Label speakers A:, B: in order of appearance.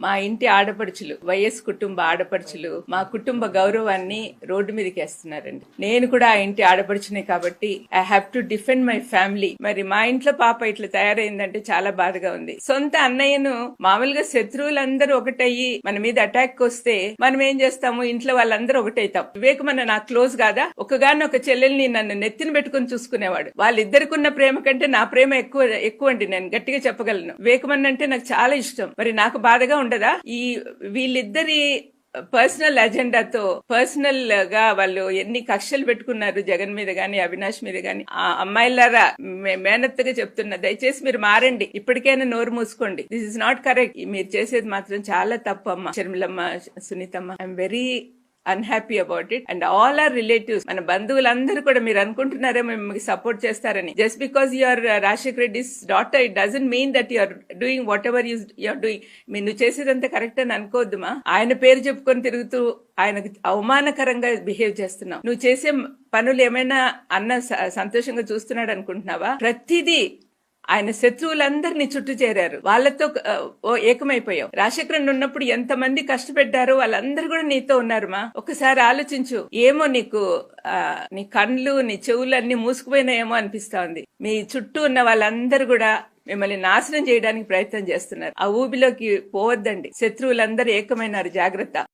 A: మా ఇంటి ఆడపడుచులు, వైఎస్ కుటుంబ ఆడపడుచులు మా కుటుంబ గౌరవాన్ని రోడ్డు మీదకి వేస్తున్నారండి. నేను కూడా ఆ ఇంటి ఆడపడుచునే కాబట్టి I have to defend my family. మరి మా ఇంట్లో పాప ఇట్లా తయారైందంటే చాలా బాధగా ఉంది. సొంత అన్నయ్యను మామూలుగా శత్రువులందరూ ఒకటయ్యి మన మీద అటాక్ వస్తే మనం ఏం చేస్తాము, ఇంట్లో వాళ్ళందరూ ఒకటైతాం. వివేకమన్న నాకు క్లోజ్ కాదా, ఒకగానొక చెల్లెల్ని నన్ను నెత్తిన పెట్టుకుని చూసుకునేవాడు. వాళ్ళిద్దరికి ఉన్న ప్రేమ కంటే నా ప్రేమ ఎక్కువ అండి, నేను గట్టిగా చెప్పగలను. వివేకమన్న అంటే నాకు చాలా ఇష్టం. మరి నాకు బాధగా ఉండదా? ఈ వీళ్ళిద్దరి పర్సనల్ అజెండాతో పర్సనల్ గా వాళ్ళు ఎన్ని కక్షలు పెట్టుకున్నారు జగన్ మీద గాని అవినాష్ మీద గాని. ఆ అమ్మాయిలారా మేనత్తగా చెప్తున్నా, దయచేసి మీరు మారండి, ఇప్పటికైనా నోరు మూసుకోండి. This is not correct. మీరు చేసేది మాత్రం చాలా తప్పు అమ్మ. షర్మిలమ్మ, సునీతమ్మ, I'm very unhappy about it. And all our relatives, మన బంధువులందరూ కూడా మీరు అనుకుంటున్నారేమో మీకు సపోర్ట్ చేస్తారని. Just because you're Rajasekhar Reddy's daughter, it doesn't mean that you're doing whatever you're doing. మీరు నువ్వు చేసేదంతా కరెక్ట్ అని అనుకోవద్దుమా. ఆయన పేరు చెప్పుకొని తిరుగుతూ ఆయనకు అవమానకరంగా బిహేవ్ చేస్తున్నావు. నువ్వు చేసే పనులు ఏమైనా అన్న సంతోషంగా చూస్తున్నాడు అనుకుంటున్నావా? ప్రతిదీ ఆయన శత్రువులందరినీ చుట్టూ చేరారు, వాళ్ళతో ఏకమైపోయావు. రాజశేఖరన్ ఉన్నప్పుడు ఎంతమంది కష్టపెట్టారో వాళ్ళందరూ కూడా నీతో ఉన్నారుమా. ఒకసారి ఆలోచించు. ఏమో నీకు నీ కళ్ళు నీ చెవులు అన్ని మూసుకుపోయినాయేమో అనిపిస్తా ఉంది. మీ చుట్టూ ఉన్న వాళ్ళందరూ కూడా మిమ్మల్ని నాశనం చేయడానికి ప్రయత్నం చేస్తున్నారు. ఆ ఊబిలోకి పోవద్దండి. శత్రువులందరూ ఏకమైనారు, జాగ్రత్త.